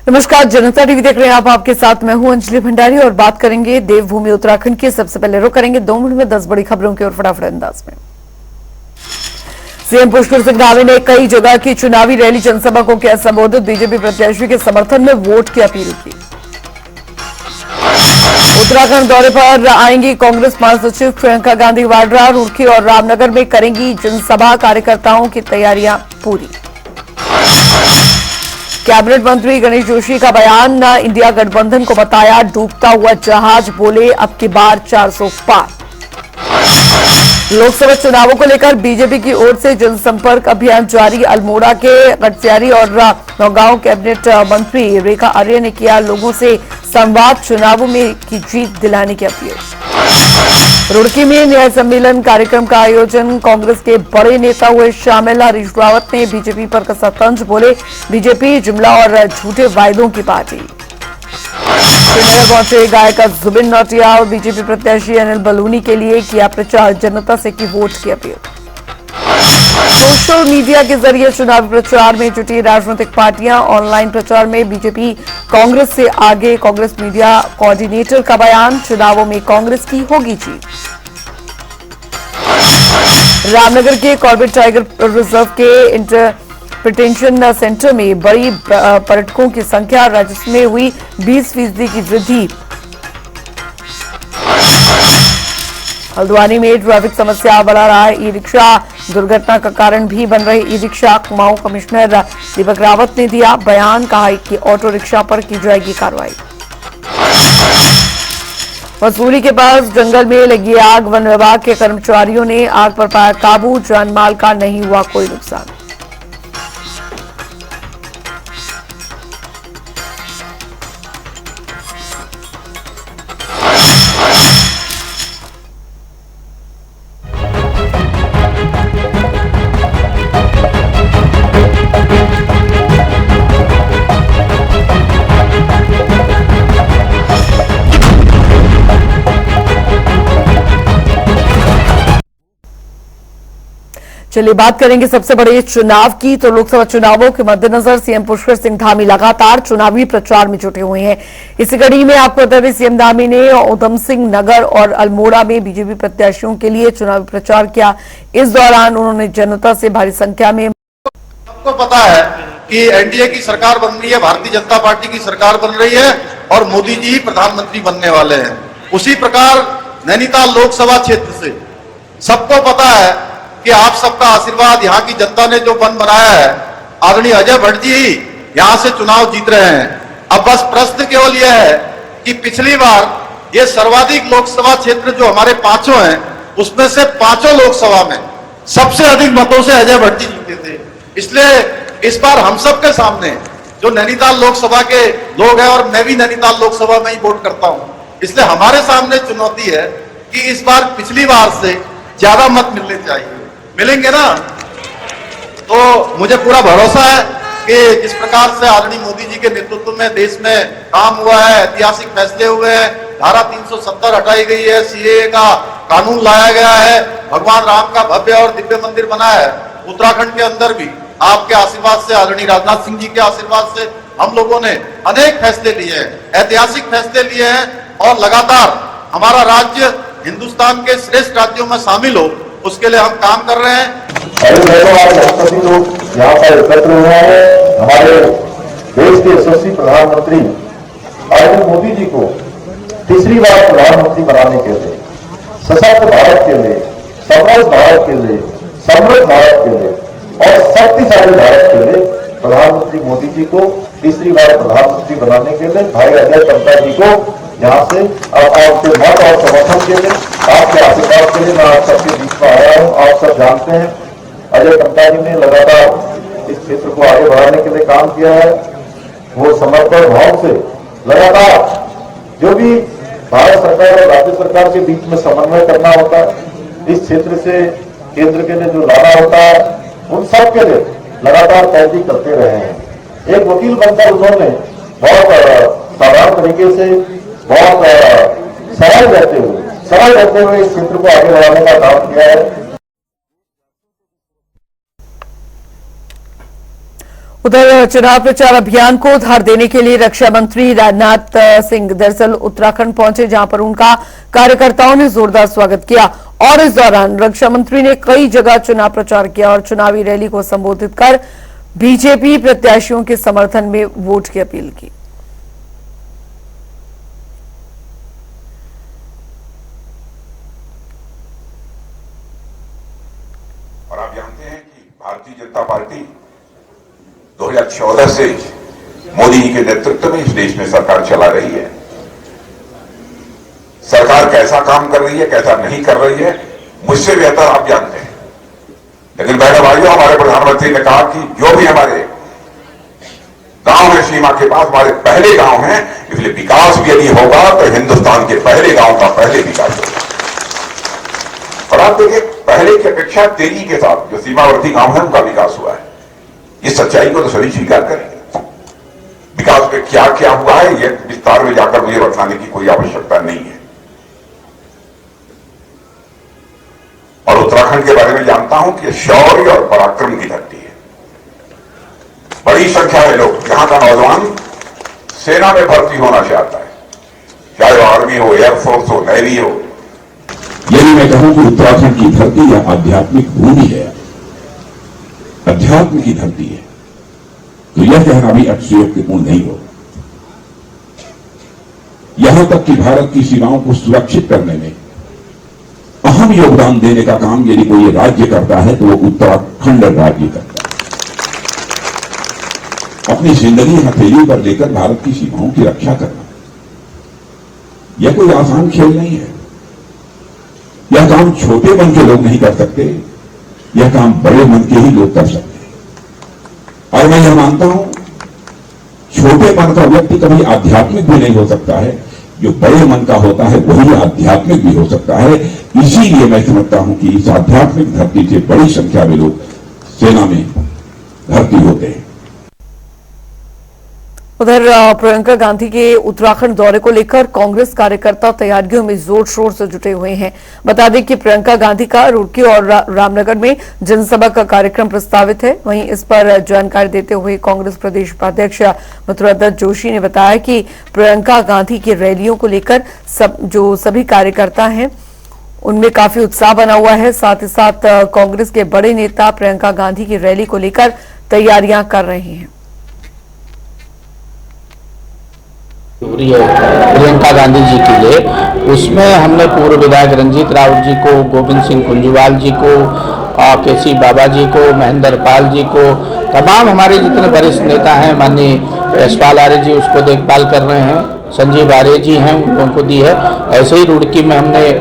नमस्कार, जनता टीवी देख रहे हैं आप। आपके साथ मैं हूं अंजलि भंडारी और बात करेंगे देवभूमि उत्तराखंड की। सबसे पहले रुक करेंगे 2 मिनट में 10 बड़ी खबरों की और फटाफट अंदाज में। सीएम पुष्कर सिंह धामी ने कई जगह की चुनावी रैली जनसभा को किया संबोधित। बीजेपी प्रत्याशी के समर्थन में वोट की अपील की। उत्तराखंड दौरे पर आएंगी कांग्रेस महासचिव प्रियंका गांधी वाड्रा। रुड़की और रामनगर में करेंगी जनसभा। कार्यकर्ताओं की तैयारियां पूरी। कैबिनेट मंत्री गणेश जोशी का बयान, इंडिया गठबंधन को बताया डूबता हुआ जहाज। बोले अब की बार 400 पार। लोकसभा चुनावों को लेकर बीजेपी की ओर से जनसंपर्क अभियान जारी। अल्मोड़ा के गडचियारी और नौगांव कैबिनेट मंत्री रेखा आर्य ने किया लोगों से संवाद। चुनावों में की जीत दिलाने की अपील। रुड़की में न्याय सम्मेलन कार्यक्रम का आयोजन। कांग्रेस के बड़े नेता हुए शामिल। हरीश रावत ने बीजेपी पर कसा तंज। बोले बीजेपी जुमला और झूठे वायदों की पार्टी। श्रीनगर पहुंचे गायक जुबिन नौटियाल। बीजेपी प्रत्याशी अनिल बलूनी के लिए किया प्रचार। जनता से की वोट की अपील। सोशल मीडिया के जरिए चुनावी प्रचार में जुटी राजनीतिक पार्टियां। ऑनलाइन प्रचार में बीजेपी कांग्रेस से आगे। कांग्रेस मीडिया कोऑर्डिनेटर का बयान, चुनावों में कांग्रेस की होगी जीत। रामनगर के कॉर्बेट टाइगर रिजर्व के इंटरप्रिटेशन सेंटर में बड़ी पर्यटकों की संख्या। राजस्व में हुई 20% की वृद्धि। हल्द्वानी में ट्रैफिक समस्या बढ़ा रहा है ई रिक्शा। दुर्घटना का कारण भी बन रही e rickshaw. Kumaon commissioner Deepak Rawat ने दिया बयान। कहा कि ऑटो रिक्शा पर की जाएगी कार्रवाई। मसूरी के पास जंगल में लगी आग। वन विभाग के कर्मचारियों ने आग पर पाया काबू। जान माल का नहीं हुआ कोई नुकसान। चलिए बात करेंगे सबसे बड़े चुनाव की। तो लोकसभा चुनावों के मद्देनजर सीएम पुष्कर सिंह धामी लगातार चुनावी प्रचार में जुटे हुए हैं। इसी कड़ी में आपको बता दें, सीएम धामी ने उधम सिंह नगर और अल्मोड़ा में बीजेपी प्रत्याशियों के लिए चुनावी प्रचार किया। इस दौरान उन्होंने जनता से भारी संख्या में। सबको पता है कि एनडीए की सरकार बन रही है, भारतीय जनता पार्टी की सरकार बन रही है और मोदी जी प्रधानमंत्री बनने वाले हैं। उसी प्रकार नैनीताल लोकसभा क्षेत्र से सबको पता है कि आप सबका आशीर्वाद, यहाँ की जनता ने जो मन बनाया है, आदरणीय अजय भट्ट जी यहाँ से चुनाव जीत रहे हैं। अब बस प्रश्न केवल यह है कि पिछली बार ये सर्वाधिक लोकसभा क्षेत्र जो हमारे 5 हैं, उसमें से 5 लोकसभा में सबसे अधिक मतों से अजय भट्ट जी जीते थे। इसलिए इस बार हम सबके सामने जो नैनीताल लोकसभा के लोग हैं, और मैं भी नैनीताल लोकसभा में ही वोट करता हूं, इसलिए हमारे सामने चुनौती है कि इस बार पिछली बार से ज्यादा मत मिलने चाहिए। मिलेंगे ना? तो मुझे पूरा भरोसा है कि जिस प्रकार से आदरणीय मोदी जी के नेतृत्व में देश में काम हुआ है, ऐतिहासिक फैसले हुए हैं, धारा 370 हटाई गई है, सीएए का कानून लाया गया है, भगवान राम का भव्य और दिव्य मंदिर बना है। उत्तराखंड के अंदर भी आपके आशीर्वाद से, आदरणीय राजनाथ सिंह जी के आशीर्वाद से हम लोगों ने अनेक फैसले लिए हैं, ऐतिहासिक फैसले लिए हैं और लगातार हमारा राज्य हिंदुस्तान के श्रेष्ठ राज्यों में शामिल हो, उसके लिए हम काम कर रहे हैं। आज सभी लोग यहाँ पर एकत्र हुए हैं हमारे देश के यशस्वी प्रधानमंत्री नरेंद्र मोदी जी को तीसरी बार प्रधानमंत्री बनाने के लिए, सशक्त भारत के लिए, समृद्ध भारत के लिए, समृद्ध भारत के लिए और शक्तिशाली भारत के लिए प्रधानमंत्री मोदी जी को तीसरी बार प्रधानमंत्री बनाने के लिए भाई अजय टम्टा जी को यहाँ से आपके मत और समर्थन के लिए, आपके आशीर्वाद के लिए मैं आप सबके बीच में आया हूँ। आप सब जानते हैं अजय टम्टा जी ने लगातार इस क्षेत्र को आगे बढ़ाने के लिए काम किया है। वो समर्पण भाव से लगातार जो भी भारत सरकार और राज्य सरकार के बीच में समन्वय करना होता है, इस क्षेत्र से केंद्र के लिए जो लाना होता है, उन सब के लिए लगातार तैयारी करते रहे हैं। एक वकील बनकर उन्होंने बहुत साधारण तरीके से, बहुत सरल रहते हुए इस क्षेत्र को आगे बढ़ाने का काम किया है। उधर चुनाव प्रचार अभियान को धार देने के लिए रक्षा मंत्री राजनाथ सिंह दरअसल उत्तराखंड पहुंचे, जहां पर उनका कार्यकर्ताओं ने जोरदार स्वागत किया और इस दौरान रक्षा मंत्री ने कई जगह चुनाव प्रचार किया और चुनावी रैली को संबोधित कर बीजेपी प्रत्याशियों के समर्थन में वोट की अपील की। और आप जानते हैं कि भारतीय जनता पार्टी 2014 से मोदी जी के नेतृत्व में इस देश में सरकार चला रही है। सरकार कैसा काम कर रही है, कैसा नहीं कर रही है, मुझसे बेहतर आप जानते हैं। लेकिन बहनों भाइयों, हमारे प्रधानमंत्री ने कहा कि जो भी हमारे गांव है सीमा के पास, हमारे पहले गांव हैं, इसलिए विकास भी यदि होगा तो हिंदुस्तान के पहले गांव का पहले विकास होगा। और आप देखिए, पहले की अपेक्षा तेजी के साथ जो सीमावर्ती गांव है उनका विकास हुआ है। इस सच्चाई को तो सभी स्वीकार करेंगे। विकास में क्या क्या हुआ है यह विस्तार में जाकर मुझे बताने की कोई आवश्यकता नहीं है। और उत्तराखंड के बारे में जानता हूं कि शौर्य और पराक्रम की धरती है। बड़ी संख्या में लोग, यहां का नौजवान सेना में भर्ती होना चाहता है, चाहे वो आर्मी हो, एयरफोर्स हो, नेवी हो। यदि मैं कहूं कि उत्तराखंड की धरती यह आध्यात्मिक भूमि है, अध्यात्म की धरती है, तो यह कहना भी अतिशयोक्तिपूर्ण नहीं हो। यहां तक कि भारत की सीमाओं को सुरक्षित करने में अहम योगदान देने का काम यदि कोई राज्य करता है तो वो उत्तराखंड राज्य करता है। अपनी जिंदगी हथेली पर लेकर भारत की सीमाओं की रक्षा करना यह कोई आसान खेल नहीं है। यह काम छोटे मन के लोग नहीं कर सकते, यह काम बड़े मन के ही लोग कर सकते हैं। और मैं यह मानता हूं, छोटे मन का व्यक्ति कभी आध्यात्मिक भी नहीं हो सकता है, जो बड़े मन का होता है वही आध्यात्मिक भी हो सकता है। इसीलिए मैं समझता हूं कि इस आध्यात्मिक धरती से बड़ी संख्या में लोग सेना में भर्ती होते हैं। उधर प्रियंका गांधी के उत्तराखंड दौरे को लेकर कांग्रेस कार्यकर्ता तैयारियों में जोर शोर से जुटे हुए हैं। बता दें कि प्रियंका गांधी का रुड़की और रामनगर में जनसभा का कार्यक्रम प्रस्तावित है। वहीं इस पर जानकारी देते हुए कांग्रेस प्रदेश उपाध्यक्ष मथुरा दत्त जोशी ने बताया कि प्रियंका गांधी की रैलियों को लेकर सभी कार्यकर्ता हैं उनमें काफी उत्साह बना हुआ है। साथ ही साथ कांग्रेस के बड़े नेता प्रियंका गांधी की रैली को लेकर तैयारियां कर रहे हैं। प्रियंका गांधी जी के लिए, उसमें हमने पूर्व विधायक रंजीत राउत जी को, गोविंद सिंह कुंजवाल जी को, केसी बाबा जी को, महेंद्र पाल जी को, तमाम हमारे जितने वरिष्ठ नेता हैं, माननीय यशपाल आर्य जी उसको देखभाल कर रहे हैं, संजीव आर्य जी हैं उनको दी है। ऐसे ही रुड़की में हमने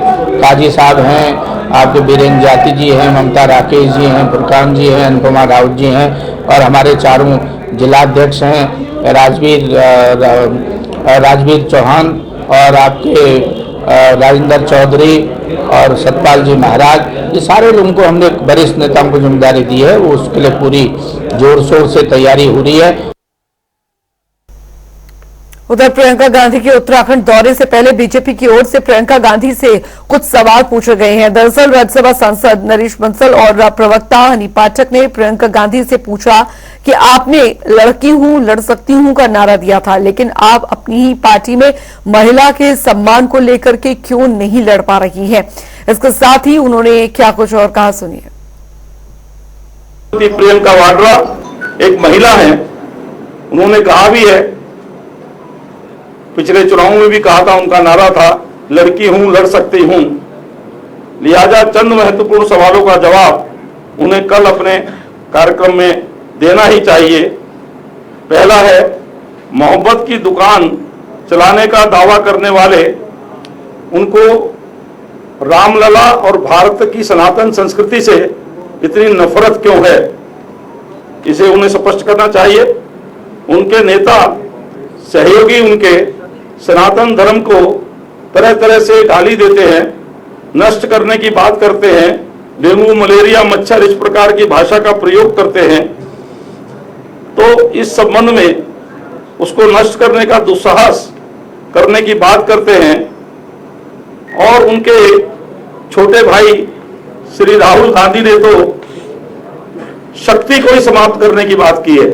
काजी साहब हैं, आपके बीरेन्द्र जाति जी हैं, ममता राकेश जी हैं, फुरकान जी हैं, अनुपमा राउत जी हैं और हमारे चारों जिलाध्यक्ष हैं, राजवीर चौहान और आपके राजेंद्र चौधरी और सतपाल जी महाराज, ये सारे लोगों को हमने वरिष्ठ नेताओं को जिम्मेदारी दी है। वो उसके लिए पूरी जोर शोर से तैयारी हो रही है। उधर प्रियंका गांधी के उत्तराखंड दौरे से पहले बीजेपी की ओर से प्रियंका गांधी से कुछ सवाल पूछे गए हैं। दरअसल राज्यसभा सांसद नरेश बंसल और प्रवक्ता हनी पाठक ने प्रियंका गांधी से पूछा कि आपने लड़की हूं लड़ सकती हूं का नारा दिया था, लेकिन आप अपनी ही पार्टी में महिला के सम्मान को लेकर के क्यों नहीं लड़ पा रही हैं। इसके साथ ही उन्होंने क्या कुछ और कहा, सुनिए। प्रियंका वाड्रा एक महिला है, उन्होंने कहा भी है, पिछले चुनाव में भी कहा था, उनका नारा था लड़की हूं लड़ सकती हूं। लिहाजा चंद महत्वपूर्ण सवालों का जवाब उन्हें कल अपने कार्यक्रम में देना ही चाहिए। पहला है, मोहब्बत की दुकान चलाने का दावा करने वाले उनको रामलला और भारत की सनातन संस्कृति से इतनी नफरत क्यों है, इसे उन्हें स्पष्ट करना चाहिए। उनके नेता सहयोगी उनके सनातन धर्म को तरह तरह से गाली देते हैं, नष्ट करने की बात करते हैं, डेंगू मलेरिया मच्छर इस प्रकार की भाषा का प्रयोग करते हैं। तो इस संबंध में उसको नष्ट करने का दुस्साहस करने की बात करते हैं। और उनके छोटे भाई श्री राहुल गांधी ने तो शक्ति को ही समाप्त करने की बात की है।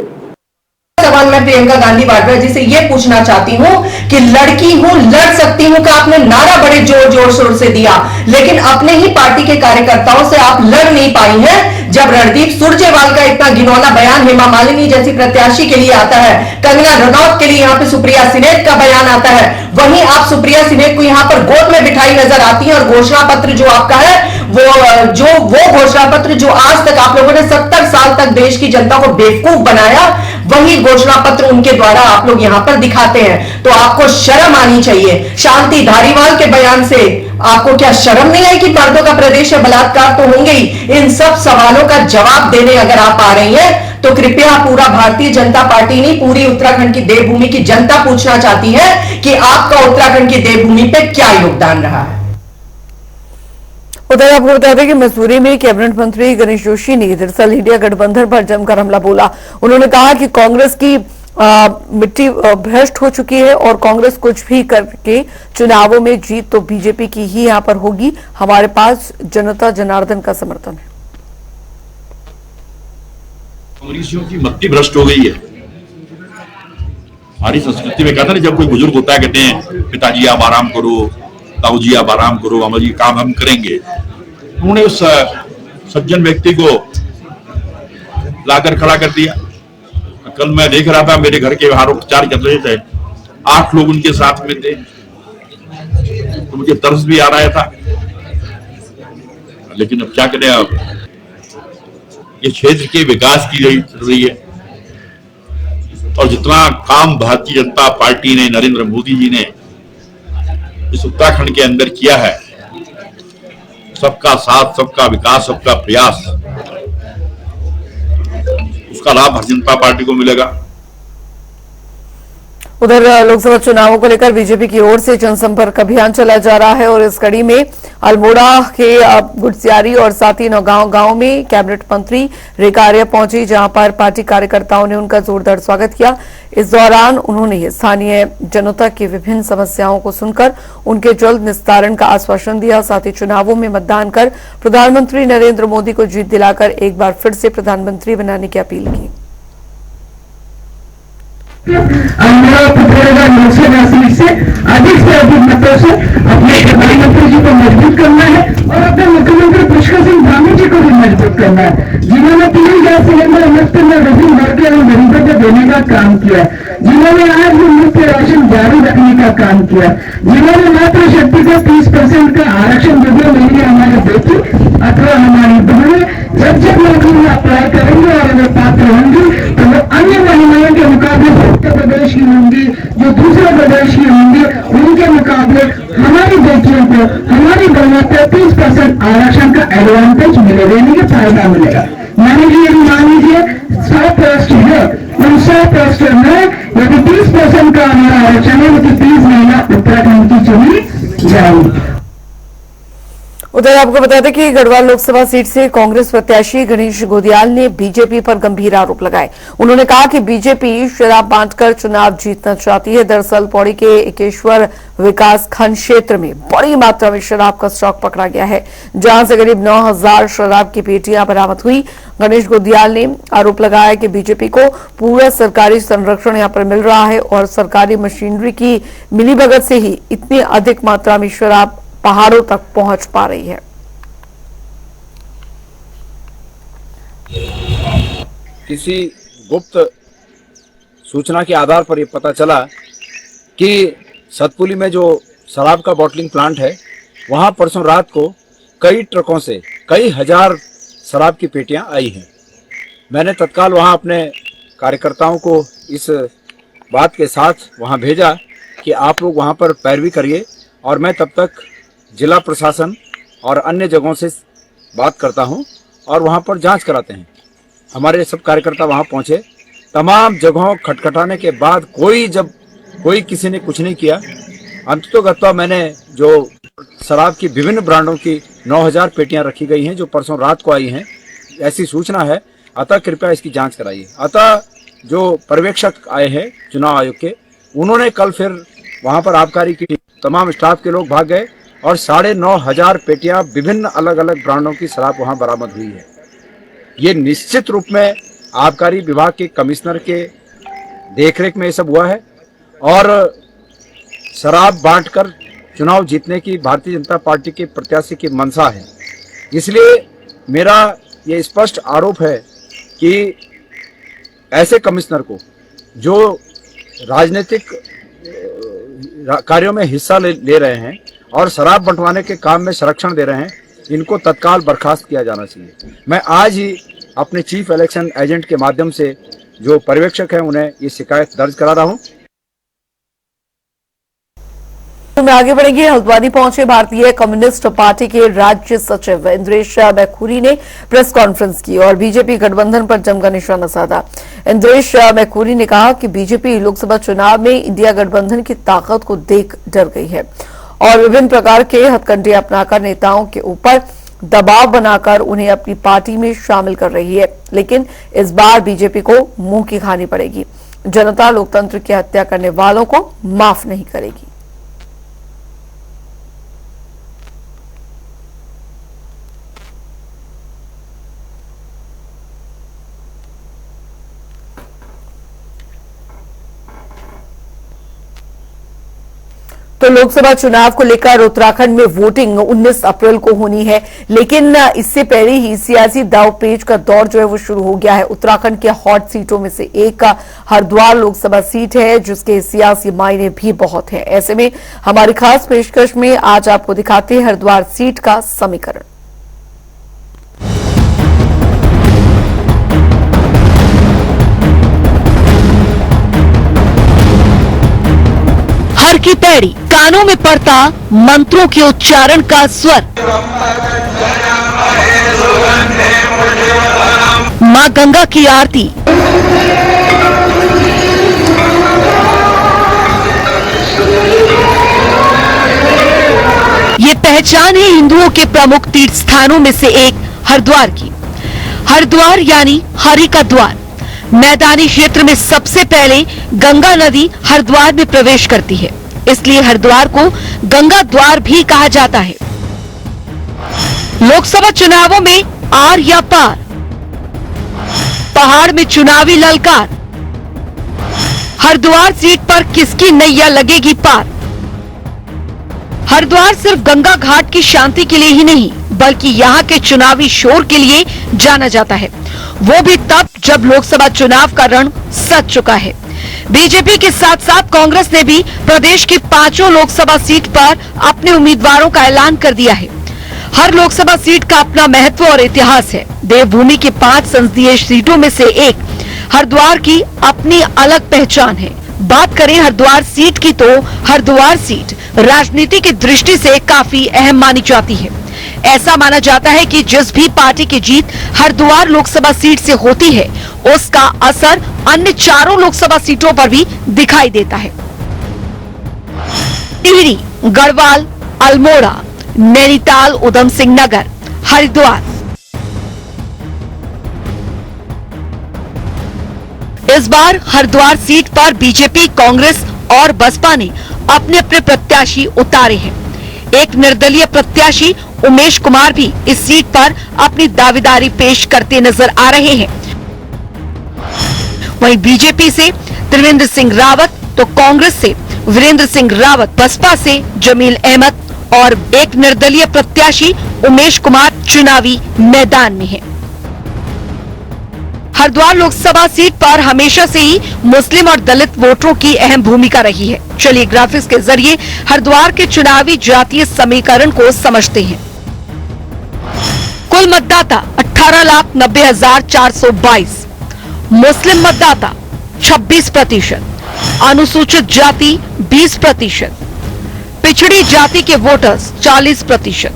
सवाल मैं प्रियंका गांधी वाड्रा जी से ये पूछना चाहती हूँ कि लड़की हूं, लड़ सकती हूँ का आपने नारा बड़े जोर जोर शोर से दिया, लेकिन अपने ही पार्टी के कार्यकर्ताओं से आप लड़ नहीं पाई हैं। जब रणदीप सुरजेवाल का इतना घिनौना बयान हेमा मालिनी जैसी प्रत्याशी के लिए आता है, कंगना रनौत के लिए यहाँ पे सुप्रिया सिनेट का बयान आता है, वहीं आप सुप्रिया सिनेट को यहाँ पर गोद में बिठाई नजर आती है और घोषणा पत्र जो आपका है वो घोषणा पत्र जो आज तक आप लोगों ने 70 साल तक देश की जनता को बेवकूफ बनाया, वही घोषणा पत्र उनके द्वारा आप लोग यहां पर दिखाते हैं। तो आपको शर्म आनी चाहिए। शांति धारीवाल के बयान से आपको क्या शर्म नहीं आई कि पर्दों का प्रदेश है, बलात्कार तो होंगे ही। इन सब सवालों का जवाब देने अगर आप आ रही हैं तो कृपया पूरा भारतीय जनता पार्टी नहीं, पूरी उत्तराखंड की देवभूमि की जनता पूछना चाहती है कि आपका उत्तराखंड की देवभूमि पे क्या योगदान रहा है। उधर आपको बता दें कि मसूरी में कैबिनेट मंत्री गणेश जोशी ने दरअसल इंडिया गठबंधन पर जमकर हमला बोला। उन्होंने कहा कि कांग्रेस की मिट्टी भ्रष्ट हो चुकी है और कांग्रेस कुछ भी करके चुनावों में जीत तो बीजेपी की ही यहां पर होगी। हमारे पास जनता जनार्दन का समर्थन है। कांग्रेसियों की मत्ती भ्रष्ट हो गई है। हमारी संस्कृति में कहता ना, जब कोई बुजुर्ग होता है कहते हैं पिताजी आप आराम करो, ताऊ जी आप आराम करो, अमर जी काम हम करेंगे। उन्होंने उस सज्जन व्यक्ति को लाकर खड़ा कर दिया। कल मैं देख रहा था, मेरे घर के बाहर उपचार कर रहे थे, 8 लोग उनके साथ में थे, तो मुझे तरस भी आ रहा था। लेकिन अब क्या करें, अब ये क्षेत्र के विकास की रही है और जितना काम भारतीय जनता पार्टी ने, नरेंद्र मोदी जी ने इस उत्तराखंड के अंदर किया है, सबका साथ, सबका विकास, सबका प्रयास, उसका लाभ भारतीय जनता पार्टी को मिलेगा। उधर लोकसभा चुनावों को लेकर बीजेपी की ओर से जनसंपर्क अभियान चला जा रहा है और इस कड़ी में अल्मोड़ा के गुटसियारी और साथ ही नौगांव गांव में कैबिनेट मंत्री रेखा आर्या पहुंची, जहां पर पार्टी कार्यकर्ताओं ने उनका जोरदार स्वागत किया। इस दौरान उन्होंने स्थानीय जनता की विभिन्न समस्याओं को सुनकर उनके जल्द निस्तारण का आश्वासन दिया। साथ ही चुनावों में मतदान कर प्रधानमंत्री नरेंद्र मोदी को जीत दिलाकर एक बार फिर से प्रधानमंत्री बनाने की अपील की। अल्मोड़ा पिथौरागढ़ लोकसभा सीट से अधिक मतों से अपने प्रधानमंत्री जी को मजबूत करना है और अपने मुख्यमंत्री पुष्कर सिंह धामी जी को भी मजबूत करना है, जिन्होंने 3 गैस सिलेंडर मुफ्त में विभिन्न वर्ग के गरीबों को देने का काम किया, जिन्होंने आज भी मुफ्त राशन जारी रखने का काम किया, जिन्होंने मातृ शक्ति का 30% का आरक्षण जो मिलेंगे हमारे बेटी अथवा हमारी बहनें जब नौकरी में अप्लाई करेंगे और अगर पात्र होंगी तो वो अन्य महिलाओं के मुकाबले उत्तर प्रदेश की होंगी, जो दूसरे प्रदेश की होंगी, उनके मुकाबले हमारी बेटियों को, हमारी बहनों को 30% आरक्षण का एडवांटेज मिलेगा, यानी कि फायदा मिलेगा। यानी कि यदि मान लीजिए 100 पोस्ट है, उन 100 पोस्ट में यदि 30% का हमारा आरक्षण है, तो 30 महिला उत्तराखंड की चुनी जाएगी। उधर आपको बता दें कि गढ़वाल लोकसभा सीट से कांग्रेस प्रत्याशी गणेश गोदियाल ने बीजेपी पर गंभीर आरोप लगाए। उन्होंने कहा कि बीजेपी शराब बांटकर चुनाव जीतना चाहती है। दरअसल पौड़ी के एकेश्वर विकास खंड क्षेत्र में बड़ी मात्रा में शराब का स्टॉक पकड़ा गया है, जहां से करीब 9000 शराब की पेटियां बरामद हुई। गणेश गोदियाल ने आरोप लगाया कि बीजेपी को पूरा सरकारी संरक्षण यहां पर मिल रहा है और सरकारी मशीनरी की मिलीभगत से ही इतनी अधिक मात्रा में शराब पहाड़ों तक पहुंच पा रही है। किसी गुप्त सूचना के आधार पर यह पता चला कि सतपुली में जो शराब का बॉटलिंग प्लांट है, वहां परसों रात को कई ट्रकों से कई हजार शराब की पेटियां आई हैं। मैंने तत्काल वहां अपने कार्यकर्ताओं को इस बात के साथ वहां भेजा कि आप लोग वहां पर पैरवी करिए और मैं तब तक जिला प्रशासन और अन्य जगहों से बात करता हूं और वहां पर जांच कराते हैं। हमारे सब कार्यकर्ता वहां पहुंचे, तमाम जगहों खटखटाने के बाद कोई किसी ने कुछ नहीं किया। अंततोगत्वा मैंने जो शराब की विभिन्न ब्रांडों की 9000 पेटियां रखी गई हैं जो परसों रात को आई हैं, ऐसी सूचना है, अतः कृपया इसकी जांच कराइए। अतः जो पर्यवेक्षक आए हैं चुनाव आयोग के, उन्होंने कल फिर वहां पर आबकारी की तमाम स्टाफ के लोग भाग गए और 9500 पेटियां विभिन्न अलग अलग ब्रांडों की शराब वहां बरामद हुई है। ये निश्चित रूप में आबकारी विभाग के कमिश्नर के देखरेख में ये सब हुआ है और शराब बांटकर चुनाव जीतने की भारतीय जनता पार्टी के प्रत्याशी की मंशा है। इसलिए मेरा ये स्पष्ट आरोप है कि ऐसे कमिश्नर को जो राजनीतिक कार्यों में हिस्सा ले रहे हैं और शराब बंटवाने के काम में संरक्षण दे रहे हैं, इनको तत्काल बर्खास्त किया जाना चाहिए। मैं आज ही अपने चीफ इलेक्शन एजेंट के माध्यम से जो पर्यवेक्षक हैं उन्हें ये शिकायत दर्ज करा रहा हूं। में आगे बढ़ेंगे। हल्द्वानी पहुंचे भारतीय कम्युनिस्ट पार्टी के राज्य सचिव इंद्रेश मैखुरी ने प्रेस कॉन्फ्रेंस की और बीजेपी गठबंधन पर जमकर निशाना साधा। इंद्रेश मैखुरी ने कहा कि बीजेपी लोकसभा चुनाव में इंडिया गठबंधन की ताकत को देख डर गई है और विभिन्न प्रकार के हथकंडे अपनाकर नेताओं के ऊपर दबाव बनाकर उन्हें अपनी पार्टी में शामिल कर रही है, लेकिन इस बार बीजेपी को मुंह की खानी पड़ेगी। जनता लोकतंत्र की हत्या करने वालों को माफ नहीं करेगी। तो लोकसभा चुनाव को लेकर उत्तराखंड में वोटिंग 19 अप्रैल को होनी है, लेकिन इससे पहले ही सियासी दांवपेच का दौर जो है वो शुरू हो गया है। उत्तराखंड के हॉट सीटों में से एक हरिद्वार लोकसभा सीट है, जिसके सियासी मायने भी बहुत हैं। ऐसे में हमारी खास पेशकश में आज आपको दिखाते हैं हरिद्वार सीट का समीकरण। हर की पैड़ी कानों में पड़ता मंत्रों के उच्चारण का स्वर, मां गंगा की आरती, ये पहचान है हिंदुओं के प्रमुख तीर्थ स्थानों में से एक हरिद्वार की। हरिद्वार यानी हरि का द्वार। मैदानी क्षेत्र में सबसे पहले गंगा नदी हरिद्वार में प्रवेश करती है, इसलिए हरिद्वार को गंगा द्वार भी कहा जाता है। लोकसभा चुनावों में आर या पार, पहाड़ में चुनावी ललकार, हरिद्वार सीट पर किसकी नैया लगेगी पार। हरिद्वार सिर्फ गंगा घाट की शांति के लिए ही नहीं, बल्कि यहाँ के चुनावी शोर के लिए जाना जाता है, वो भी तब जब लोकसभा चुनाव का रण सज चुका है। बीजेपी के साथ साथ कांग्रेस ने भी प्रदेश की 5 लोकसभा सीट पर अपने उम्मीदवारों का ऐलान कर दिया है। हर लोकसभा सीट का अपना महत्व और इतिहास है। देवभूमि की 5 संसदीय सीटों में से एक हरिद्वार की अपनी अलग पहचान है। बात करें हरिद्वार सीट की तो हरिद्वार सीट राजनीति की दृष्टि से काफी अहम मानी जाती है। ऐसा माना जाता है कि जिस भी पार्टी की जीत हरिद्वार लोकसभा सीट से होती है, उसका असर अन्य 4 लोकसभा सीटों पर भी दिखाई देता है। टिहरी, गढ़वाल, अल्मोड़ा, नैनीताल, उधम सिंह नगर, हरिद्वार। इस बार हरिद्वार सीट पर बीजेपी, कांग्रेस और बसपा ने अपने अपने प्रत्याशी उतारे हैं। एक निर्दलीय प्रत्याशी उमेश कुमार भी इस सीट पर अपनी दावेदारी पेश करते नजर आ रहे हैं। वहीं बीजेपी से त्रिवेंद्र सिंह रावत, तो कांग्रेस से वीरेंद्र सिंह रावत, बसपा से जमील अहमद और एक निर्दलीय प्रत्याशी उमेश कुमार चुनावी मैदान में है। हरिद्वार लोकसभा सीट पर हमेशा से ही मुस्लिम और दलित वोटरों की अहम भूमिका रही है। चलिए ग्राफिक्स के जरिए हरिद्वार के चुनावी जातीय समीकरण को समझते हैं। कुल मतदाता 18,90,422, मुस्लिम मतदाता 26%, अनुसूचित जाति 20%, पिछड़ी जाति के वोटर्स 40%।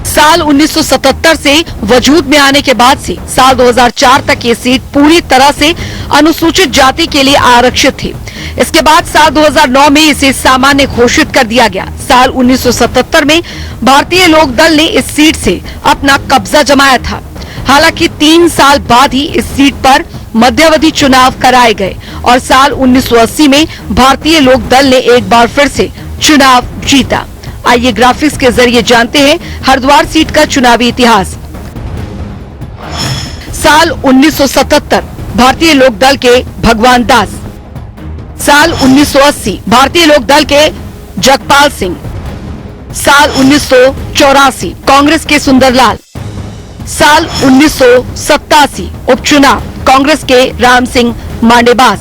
साल 1977 से वजूद में आने के बाद से साल 2004 तक ये सीट पूरी तरह से अनुसूचित जाति के लिए आरक्षित थी। इसके बाद साल 2009 में इसे सामान्य घोषित कर दिया गया। साल 1977 में भारतीय लोक दल ने इस सीट से अपना कब्जा जमाया था। हालांकि 3 साल बाद ही इस सीट पर मध्यावधि चुनाव कराए गए और साल 1980 में भारतीय लोक दल ने एक बार फिर से चुनाव जीता। आइए ग्राफिक्स के जरिए जानते हैं हरिद्वार सीट का चुनावी इतिहास। साल 1977 भारतीय लोक दल के भगवान दास। साल 1980 भारतीय लोक दल के जगपाल सिंह। साल 1984 कांग्रेस के सुंदरलाल। साल 1987 उपचुनाव कांग्रेस के राम सिंह मांडेबास।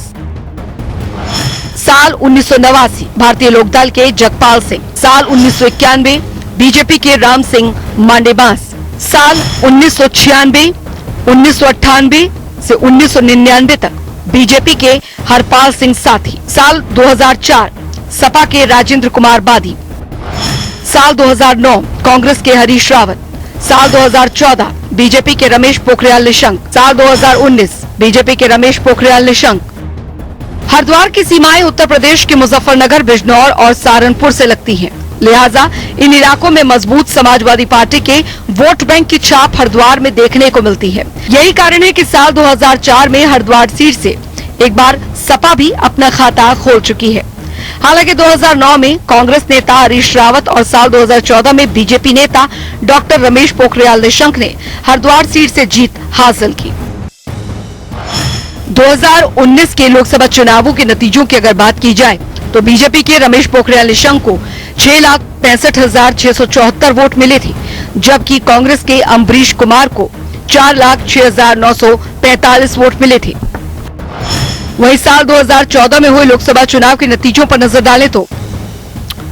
साल 1989 भारतीय लोक दल के जगपाल सिंह। साल 1991 बीजेपी के राम सिंह मांडेबास। साल 1996 1998 से 1999 तक बीजेपी के हरपाल सिंह साथी। साल 2004 सपा के राजेंद्र कुमार बादी। साल 2009 कांग्रेस के हरीश रावत। साल 2014 बीजेपी के रमेश पोखरियाल निशंक। साल 2019 बीजेपी के रमेश पोखरियाल निशंक। हरिद्वार की सीमाएं उत्तर प्रदेश के मुजफ्फरनगर, बिजनौर और सहारनपुर से लगती हैं। लिहाजा इन इलाकों में मजबूत समाजवादी पार्टी के वोट बैंक की छाप हरिद्वार में देखने को मिलती है। यही कारण है कि साल 2004 में हरिद्वार सीट से एक बार सपा भी अपना खाता खोल चुकी है। हालांकि 2009 में कांग्रेस नेता हरीश रावत और साल 2014 में बीजेपी नेता डॉक्टर रमेश पोखरियाल निशंक ने हरिद्वार सीट से जीत हासिल की। 2019 के लोकसभा चुनावों के नतीजों की अगर बात की जाए तो बीजेपी के रमेश पोखरियाल निशंक को 6,65,674 वोट मिले थे, जबकि कांग्रेस के अम्बरीश कुमार को 4,06,945 वोट मिले थे। वहीं साल 2014 में हुए लोकसभा चुनाव के नतीजों पर नजर डालें तो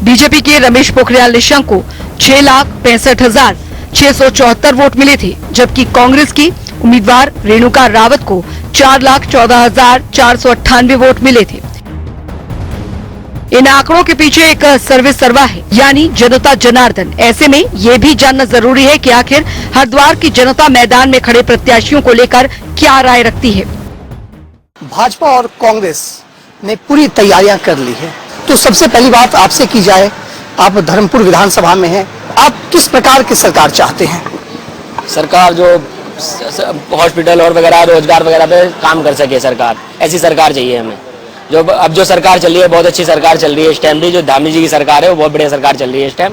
बीजेपी के रमेश पोखरियाल निशंक को 6,65,674 वोट मिले थे, जबकि कांग्रेस की उम्मीदवार रेणुका रावत को 4,14,498 वोट मिले थे। इन आंकड़ों के पीछे एक सर्वे सर्वा है, यानी जनता जनार्दन। ऐसे में ये भी जानना जरूरी है कि आखिर हरिद्वार की जनता मैदान में खड़े प्रत्याशियों को लेकर क्या राय रखती है। भाजपा और कांग्रेस ने पूरी तैयारियां कर ली है, तो सबसे पहली बात आपसे की जाए, आप धर्मपुर विधानसभा में हैं, आप किस प्रकार की सरकार चाहते हैं? सरकार जो हॉस्पिटल और वगैरह रोजगार वगैरह पे काम कर सके, सरकार ऐसी सरकार चाहिए हमें। जो अब जो सरकार चल रही है बहुत अच्छी सरकार चल रही है इस टाइम भी, जो धामी जी की सरकार है वो बहुत बढ़िया सरकार चल रही है इस टाइम।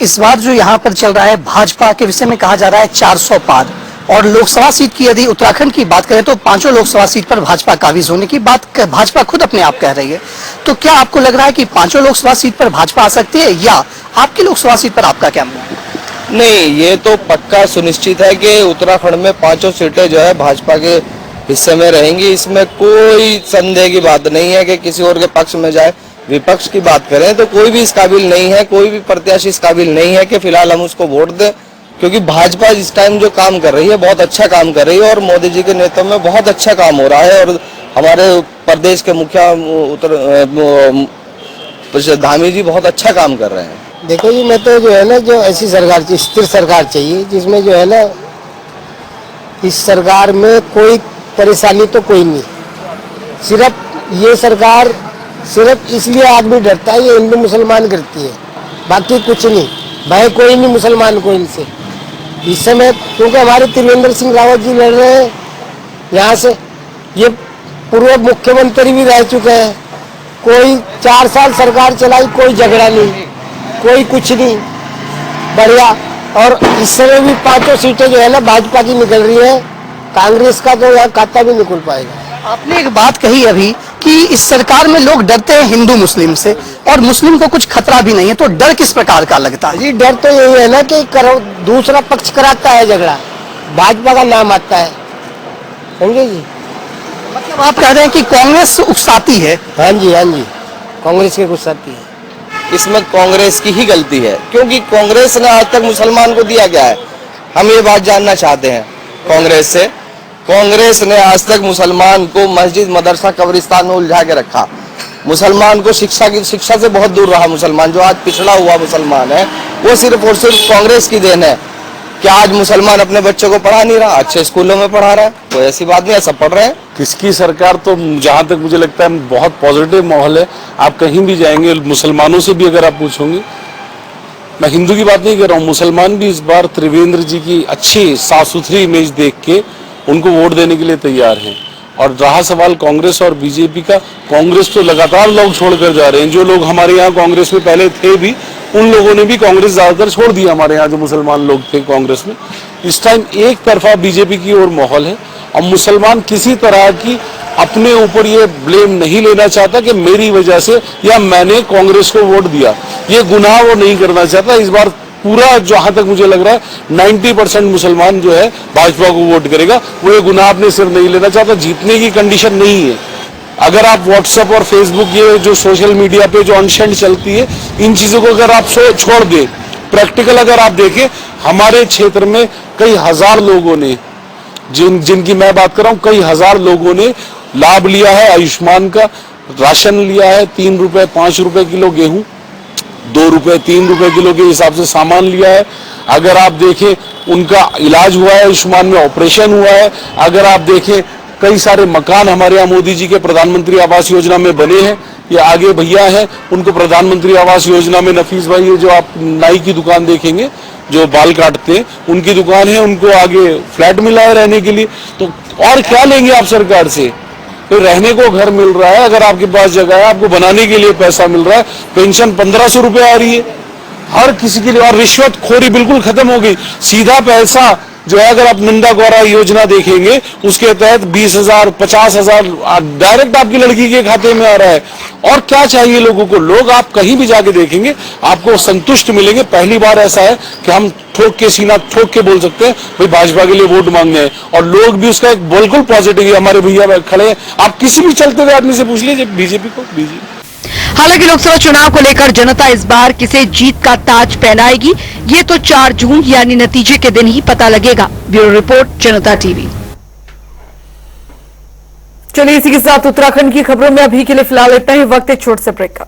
इस बार जो यहाँ पर चल रहा है भाजपा के विषय में कहा जा रहा है 400 पार, और लोकसभा सीट की यदि उत्तराखंड की बात करें तो 5 लोकसभा सीट पर भाजपा काबिज होने की बात भाजपा खुद अपने आप कह रही है। तो क्या आपको लग रहा है कि 5 लोकसभा सीट पर भाजपा आ सकती है, या आपकी लोकसभा सीट पर आपका क्या मानना है? नहीं, ये तो पक्का सुनिश्चित है कि उत्तराखंड में 5 सीटें जो है भाजपा के हिस्से में रहेंगी। इसमें कोई संदेह की बात नहीं है कि किसी और के पक्ष में जाए। विपक्ष की बात करें तो कोई भी इस काबिल नहीं है, कोई भी प्रत्याशी इस काबिल नहीं है कि फिलहाल हम उसको वोट दें, क्योंकि भाजपा इस टाइम जो काम कर रही है बहुत अच्छा काम कर रही है, और मोदी जी के नेतृत्व में बहुत अच्छा काम हो रहा है। और हमारे प्रदेश के मुखिया धामी जी बहुत अच्छा काम कर रहे हैं। देखो जी, मैं तो जो है ना, जो ऐसी सरकार, स्थिर सरकार चाहिए जिसमें जो है ना, इस सरकार में कोई परेशानी तो कोई नहीं। सिर्फ ये सरकार सिर्फ इसलिए आदमी डरता है, ये हिंदू मुसलमान करती है, बाकी कुछ नहीं। भाई कोई नहीं मुसलमान को इनसे इस समय, क्योंकि हमारे त्रिवेंद्र सिंह रावत जी लड़ रहे हैं यहाँ से, ये पूर्व मुख्यमंत्री भी रह चुके हैं। कोई 4 साल सरकार चलाई, कोई झगड़ा नहीं, कोई कुछ नहीं, बढ़िया। और इस समय भी 5 सीटें जो है ना भाजपा की निकल रही है, कांग्रेस का तो यहाँ खाता भी नहीं खुल पाएगा। आपने एक बात कही अभी कि इस सरकार में लोग डरते हैं हिंदू मुस्लिम से, और मुस्लिम को कुछ खतरा भी नहीं है, तो डर किस प्रकार का लगता है? जी, डर तो यही है ना कि दूसरा पक्ष कराता है झगड़ा, भाजपा का नाम आता है, समझे जी? मतलब आप कह रहे हैं कि कांग्रेस उकसाती है? हाँ जी, हाँ जी, कांग्रेस की उकसाती है। इसमें कांग्रेस की ही गलती है, क्योंकि कांग्रेस ने आज तक मुसलमान को दिया क्या है, हम ये बात जानना चाहते हैं कांग्रेस से। कांग्रेस ने आज तक मुसलमान को मस्जिद, मदरसा, कब्रिस्तान में उलझा के रखा। मुसलमान को शिक्षा से बहुत दूर रहा। मुसलमान जो आज पिछड़ा हुआ मुसलमान है, वो सिर्फ और सिर्फ कांग्रेस की देन है। क्या आज मुसलमान अपने बच्चों को पढ़ा नहीं रहा? अच्छे स्कूलों में पढ़ा रहा है, कोई ऐसी बात नहीं है, सब पढ़ रहे हैं। किसकी सरकार, तो जहां तक मुझे लगता है बहुत पॉजिटिव माहौल है। आप कहीं भी जाएंगे, मुसलमानों से भी अगर आप पूछोगे, मैं हिंदू की बात नहीं कर रहा हूँ, मुसलमान भी इस बार त्रिवेंद्र जी की अच्छी साफ सुथरी इमेज देख के उनको वोट देने के लिए तैयार हैं। और रहा सवाल कांग्रेस और बीजेपी का, कांग्रेस तो लगातार लोग छोड़कर जा रहे हैं। जो लोग हमारे यहाँ कांग्रेस में पहले थे भी, उन लोगों ने भी कांग्रेस ज्यादातर छोड़ दिया। हमारे यहाँ जो मुसलमान लोग थे कांग्रेस में, इस टाइम एक तरफा बीजेपी की ओर माहौल है। और मुसलमान किसी तरह की अपने ऊपर ये ब्लेम नहीं लेना चाहता कि मेरी वजह से या मैंने कांग्रेस को वोट दिया, ये गुनाह वो नहीं करना चाहता। इस बार पूरा जहां तक मुझे लग रहा है 90% मुसलमान जो है भाजपा को वोट करेगा, वो ये गुनाह अपने सिर नहीं लेना चाहता। जीतने की कंडीशन नहीं है। अगर आप व्हाट्सएप और फेसबुक, ये जो सोशल मीडिया पे जो अनशंड चलती है, इन चीजों को अगर आप छोड़ दें, प्रैक्टिकल अगर आप देखें, हमारे क्षेत्र में कई हजार लोगों ने, जिनकी मैं बात कर रहा हूं, कई हजार लोगों ने लाभ लिया है आयुष्मान का, राशन लिया है, 3 रुपए 5 रुपए किलो गेहूं, 2 रुपए 3 रुपए किलो के हिसाब से सामान लिया है। अगर आप देखें, उनका इलाज हुआ है, आयुष्मान में ऑपरेशन हुआ है। अगर आप देखें, कई सारे मकान हमारे यहाँ मोदी जी के प्रधानमंत्री आवास योजना में बने हैं। ये आगे भैया हैं, उनको प्रधानमंत्री आवास योजना में, नफीस भाई, ये जो आप नाई की दुकान देखेंगे, जो बाल काटते हैं, उनकी दुकान है, उनको आगे फ्लैट मिला है रहने के लिए। तो और क्या लेंगे आप सरकार से? तो रहने को घर मिल रहा है, अगर आपके पास जगह है, आपको बनाने के लिए पैसा मिल रहा है, पेंशन 1500 रुपये आ रही है हर किसी के लिए। और रिश्वतखोरी बिल्कुल खत्म हो गई। सीधा पैसा जो है, अगर आप नंदा गौरा योजना देखेंगे, उसके तहत 20,000 50,000 डायरेक्ट आपकी लड़की के खाते में आ रहा है। और क्या चाहिए लोगों को? लोग आप कहीं भी जाके देखेंगे, आपको संतुष्ट मिलेंगे। पहली बार ऐसा है कि हम ठोक के, सीना ठोक के बोल सकते हैं भाई भाजपा के लिए वोट मांगने हैं, और लोग भी उसका एक बिल्कुल पॉजिटिव है। हमारे भैया खड़े हैं, आप किसी भी चलते हुए आदमी से पूछ लीजिए बीजेपी को। हालांकि लोकसभा चुनाव को लेकर जनता इस बार किसे जीत का ताज पहनाएगी, ये तो 4 जून यानी नतीजे के दिन ही पता लगेगा। ब्यूरो रिपोर्ट, जनता टीवी। चलिए इसी के साथ उत्तराखंड की खबरों में अभी के लिए फिलहाल इतना ही। वक्त है छोटे से ब्रेक का।